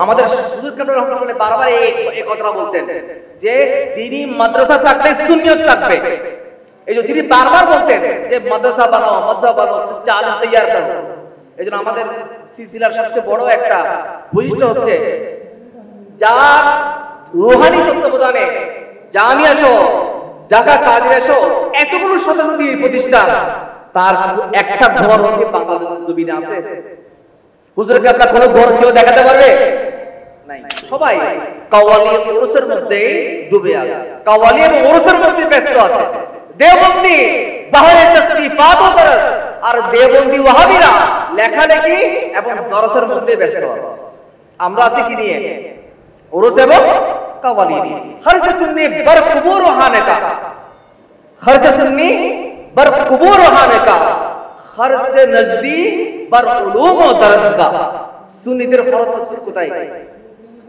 আমাদের হুজুর কেবলা রহমাতুল্লাহ বারবার এই কথাটা বলতেন যে দ্বীনি মাদ্রাসা থাকলে সুন্নিয়ত থাকবে। এই যে তিনি বারবার বলতেন যে মাদ্রাসা বানাও, মাদ্রাসা বানাও, চালু তৈয়ার করো। এই জন্য আমাদের সিলসিলার সবচেয়ে বড় একটা বৈশিষ্ট্য হচ্ছে যার রুহানি তত্ত্বাবধানে জামিয়া সহ ঢাকা কাদিরা সহ এতগুলো শতাব্দী প্রতিষ্ঠান, তার একটা ঘর কি বাংলাদেশের জমিনে আছে? হুজুরকে আপনার কোনো ঘর কেউ দেখাতে পারবে? নাই। সবাই কাওয়ালি ওরসের মধ্যে ডুবে আছে, কাওয়ালি এবং ওরসের মধ্যে ব্যস্ত আছে। দেওবন্দি বাহরে তাসনিফাত ও দরস, আর দেওবন্দি ওয়াহাবিরা লেখালেখি এবং দরসের মধ্যে ব্যস্ত আছে। আমরা আছি কি নিয়ে? ওরস এবং কাওয়ালি নিয়ে। খরচ সুন্নি বার কুবুর হানে কা, খরচ সুন্নি বার কুবুর হানে কা, খরচ নজদি বার উলুম ও দরস কা। সুন্নিদের খরচ হচ্ছে কোথায়?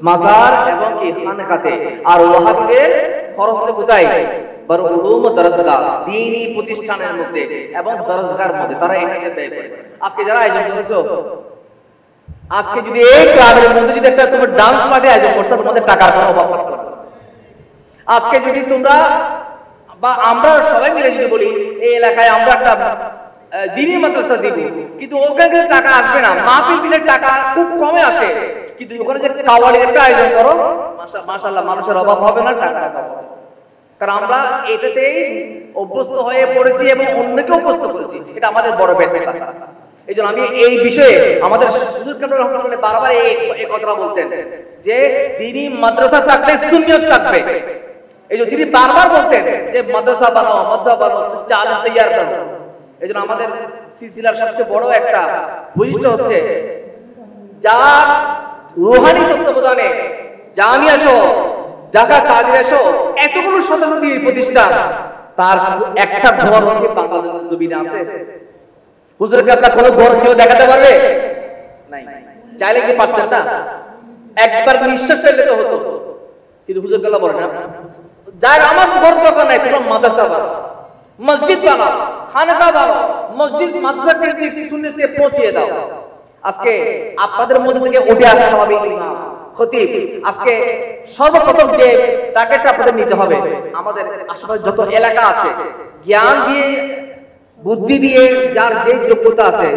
মাজার এবং কি খানকাতে। আর ওয়াহাবিদের খরচ হচ্ছে কোথায়? বার উলুম ও দরসগা, দ্বীনি প্রতিষ্ঠানের মধ্যে এবং দরসগার মধ্যে। তারা এটাকে ব্যয় করে। আজকে যারা আয়োজন করেছো, আজকে যদি এই ক্লাবের মধ্যে যদি একটা তোমার ডান্স পার্টি আয়োজন করতে, তোমাদের টাকার কোনো অভাব থাকতো না। আজকে যদি তোমরা বা আমরা সবাই মিলে যদি বলি এই এলাকায় আমরা একটা দ্বীনি মাদ্রাসা দিব, কিন্তু ওখানে টাকা আসবে না, মাহফিল দিলে টাকা খুব কমে আসে। কিন্তু ওখানে যে কাওয়ালির একটা আয়োজন করো, মাশাআল্লাহ মানুষের অভাব হবে না, টাকার অভাব হবে। কারণ আমরা এটাতেই অভ্যস্ত হয়ে পড়েছি এবং অন্যকে অভ্যস্ত করেছি। এটা আমাদের বড় ব্যর্থতা। এই জন্য আমি এই বিষয়ে আমাদের হুজুর কেবলা রহমাতুল্লাহ বারবার এই কথাটা বলতেন যে দ্বীনি মাদ্রাসা থাকলে সুন্নিয়ত থাকবে। এই যে তিনি বারবার বলতেন যে মাদ্রাসা বানাও, মাদ্রাসা বানাও, চালু তৈয়ার করো। এই জন্য আমাদের সিলসিলার সবচেয়ে বড় একটা বৈশিষ্ট্য হচ্ছে যার রুহানি তত্ত্বাবধানে জামিয়া সহ ঢাকা কাদিরা সহ এতগুলো শতাব্দী প্রতিষ্ঠান, তার একটা ঘর কি বাংলাদেশের জমিনে আছে? হুজুরকে আপনার কোনো ঘর কেউ দেখাতে পারবে? নাই। চাইলে কি পারতেন না? একবার নিঃশ্বাস ফেললে তো হতো, কিন্তু হুজুর কেবলা বলেন না, যার আমার ঘর দরকার নাই, তোমরা মাদ্রাসা বানাও, মসজিদ বানাও, খানকা বানাও, মসজিদ মাদ্রাসাকে সুন্নতে পৌঁছিয়ে দাও। আজকে আপনাদের মধ্যে থেকে উঠে আসতে হবে ইমাম, খতিব। আজকে সর্বপ্রথম যে টার্গেটটা আপনাদের নিতে হবে, আমাদের আশেপাশে যত এলাকা আছে, জ্ঞান দিয়ে বুদ্ধি দিয়ে যার যে যোগ্যতা আছে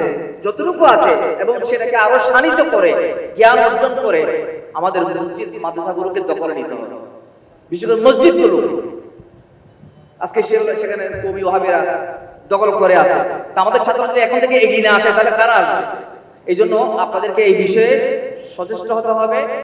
যতটুকু আছে, এবং সেটাকে আরো শানিত করে জ্ঞান অর্জন করে আমাদের মসজিদ মাদ্রাসাগুলোকে দখলে নিতে হবে। বিশেষ করে মসজিদগুলো আজকে সেখানে কবি ওয়াহাবিরা দখল করে আছে। তা আমাদের ছাত্ররা যদি এখন থেকে এগিয়ে না আসে, তাহলে কারা আসবে? এই জন্য আপনাদেরকে এই বিষয়ে সচেষ্ট হতে হবে।